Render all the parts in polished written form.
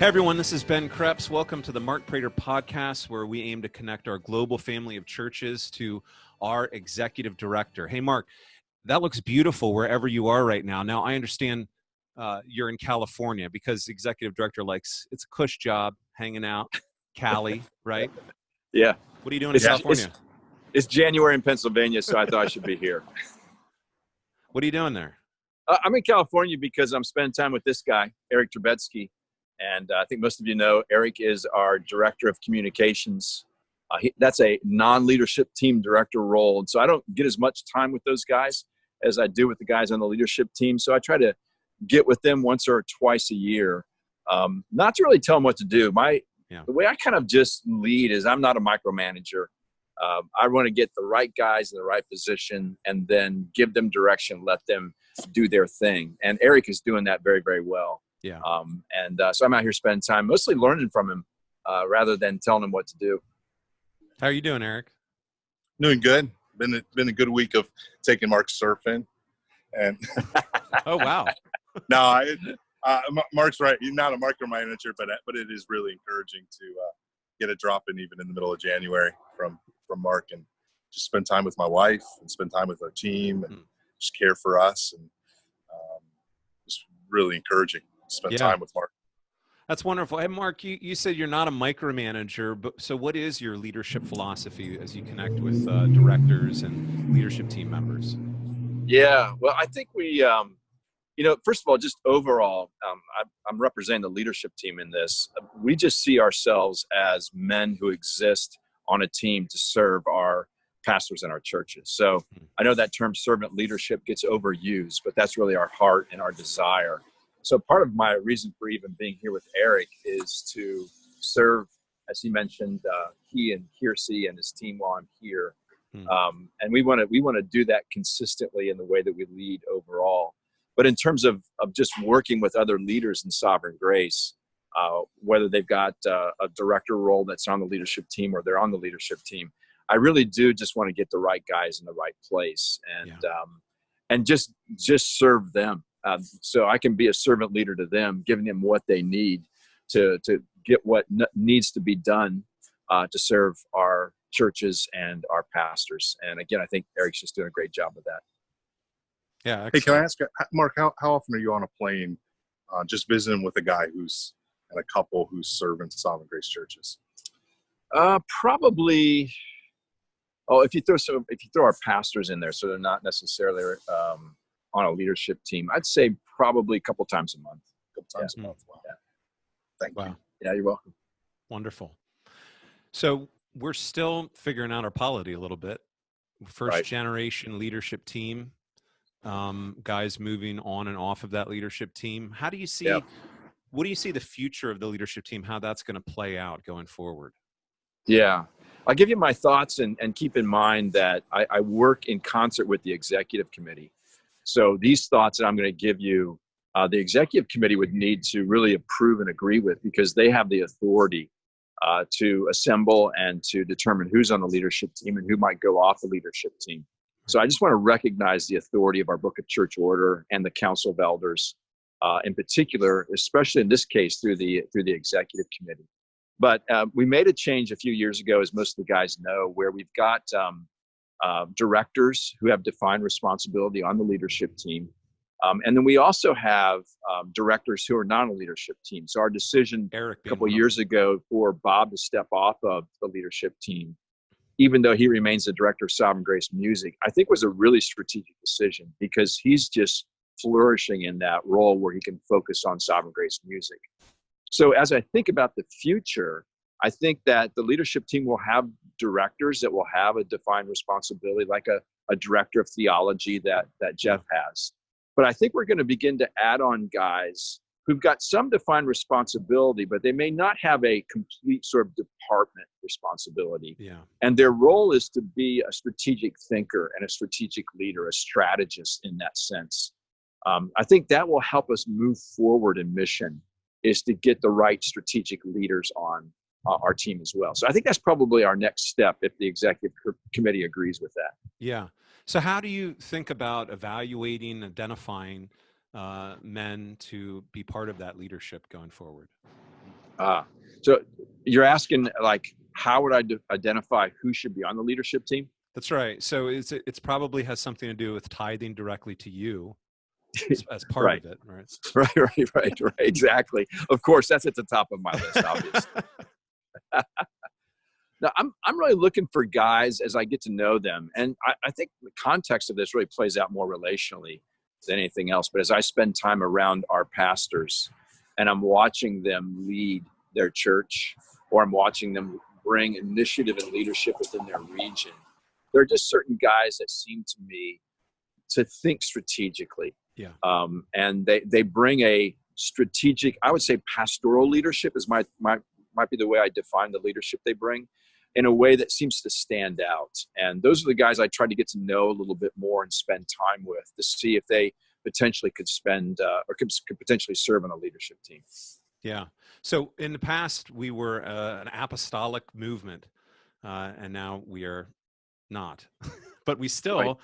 Hey everyone, this is Ben Krebs. Welcome to the Mark Prater podcast, where we aim to connect our global family of churches to our executive director. Hey Mark, that looks beautiful wherever you are right now. Now I understand you're in California because the executive director likes, it's a cush job, hanging out, Cali, right? Yeah. What are you doing in California? It's January in Pennsylvania, so I thought I should be here. What are you doing there? I'm in California because I'm spending time with this guy, Eric Trebetsky. And I think most of you know, Eric is our director of communications. That's a non-leadership team director role. And so I don't get as much time with those guys as I do with the guys on the leadership team. So I try to get with them once or twice a year, not to really tell them what to do. The way I kind of just lead is I'm not a micromanager. I want to get the right guys in the right position and then give them direction, let them do their thing. And Eric is doing that very, very well. Yeah. So I'm out here spending time mostly learning from him rather than telling him what to do. How are you doing, Eric? Doing good. Been a good week of taking Mark surfing. And Oh, wow. No, Mark's right. He's not a micromanager, but it is really encouraging to get a drop in even in the middle of January from Mark and just spend time with my wife and spend time with our team and just care for us and just really encouraging. Spend time with Mark. That's wonderful. Hey, Mark, you said you're not a micromanager, but so what is your leadership philosophy as you connect with directors and leadership team members? Yeah, well, I think we, first of all, just overall, I'm representing the leadership team in this. We just see ourselves as men who exist on a team to serve our pastors in our churches. So I know that term servant leadership gets overused, but that's really our heart and our desire. So part of my reason for even being here with Eric is to serve, as he mentioned, he and Kiersey and his team while I'm here. And we want to do that consistently in the way that we lead overall. But in terms of just working with other leaders in Sovereign Grace, whether they've got a director role that's on the leadership team or they're on the leadership team, I really do just want to get the right guys in the right place and just serve them. So I can be a servant leader to them, giving them what they need to get what needs to be done to serve our churches and our pastors. And again, I think Eric's just doing a great job of that. Yeah. Hey, can I ask, Mark, how often are you on a plane just visiting with a guy and a couple who's serving Sovereign Grace churches? Probably. Oh, if you throw our pastors in there, so they're not necessarily on a leadership team, I'd say probably a couple times a month. Wow. Yeah. Thank you. Yeah, you're welcome. Wonderful. So we're still figuring out our polity a little bit. First generation leadership team, guys moving on and off of that leadership team. How do you see, what do you see the future of the leadership team, how that's going to play out going forward? Yeah. I'll give you my thoughts and keep in mind that I work in concert with the executive committee. So these thoughts that I'm going to give you, the executive committee would need to really approve and agree with because they have the authority to assemble and to determine who's on the leadership team and who might go off the leadership team. So I just want to recognize the authority of our Book of Church Order and the Council of Elders in particular, especially in this case through the executive committee. But we made a change a few years ago, as most of the guys know, where we've got directors who have defined responsibility on the leadership team. And then we also have directors who are not on the leadership team. So our decision a couple of years ago for Bob to step off of the leadership team, even though he remains the director of Sovereign Grace Music, I think was a really strategic decision because he's just flourishing in that role where he can focus on Sovereign Grace Music. So as I think about the future, I think that the leadership team will have directors that will have a defined responsibility, like a director of theology that Jeff has. But I think we're going to begin to add on guys who've got some defined responsibility, but they may not have a complete sort of department responsibility. Yeah. And their role is to be a strategic thinker and a strategic leader, a strategist in that sense. I think that will help us move forward in mission, is to get the right strategic leaders on our team as well. So I think that's probably our next step if the executive committee agrees with that. Yeah. So how do you think about evaluating, identifying men to be part of that leadership going forward? So you're asking, like, how would I identify who should be on the leadership team? That's right. So it's probably has something to do with tithing directly to you as part Right. of it, right? Right. Exactly. Of course, that's at the top of my list, obviously. Now, I'm really looking for guys as I get to know them. And I think the context of this really plays out more relationally than anything else. But as I spend time around our pastors and I'm watching them lead their church, or I'm watching them bring initiative and leadership within their region, there are just certain guys that seem to me to think strategically. Yeah. And they bring a strategic, I would say pastoral leadership is might be the way I define the leadership they bring, in a way that seems to stand out. And those are the guys I try to get to know a little bit more and spend time with to see if they potentially could could potentially serve on a leadership team. Yeah. So in the past, we were an apostolic movement, and now we are not. But we still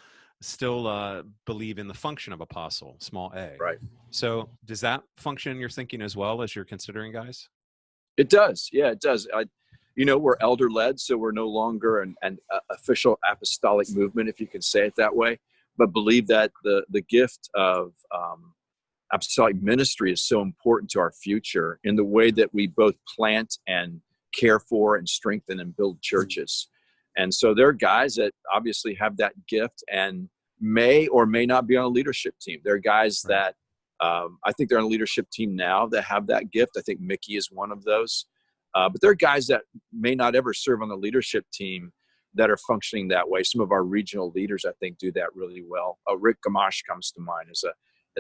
believe in the function of apostle, small a. Right. So does that function in your thinking as well as you're considering guys? It does. Yeah, it does. We're elder led, so we're no longer an official apostolic movement, if you can say it that way, but believe that the gift of apostolic ministry is so important to our future in the way that we both plant and care for and strengthen and build churches. And so there are guys that obviously have that gift and may or may not be on a leadership team. There are guys that I think they're on a leadership team now that have that gift. I think Mickey is one of those. But there are guys that may not ever serve on the leadership team that are functioning that way. Some of our regional leaders, I think, do that really well. Rick Gamache comes to mind as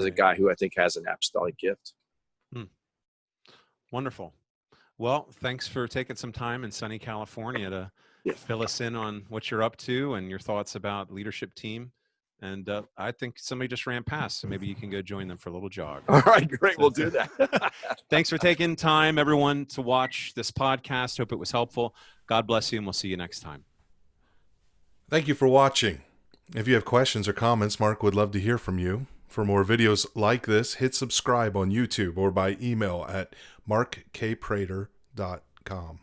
a guy who I think has an apostolic gift. Wonderful. Well, thanks for taking some time in sunny California to fill us in on what you're up to and your thoughts about leadership team. And I think somebody just ran past, so maybe you can go join them for a little jog. All right, great. We'll do that. Thanks for taking time, everyone, to watch this podcast. Hope it was helpful. God bless you, and we'll see you next time. Thank you for watching. If you have questions or comments, Mark would love to hear from you. For more videos like this, hit subscribe on YouTube or by email at markkprater.com.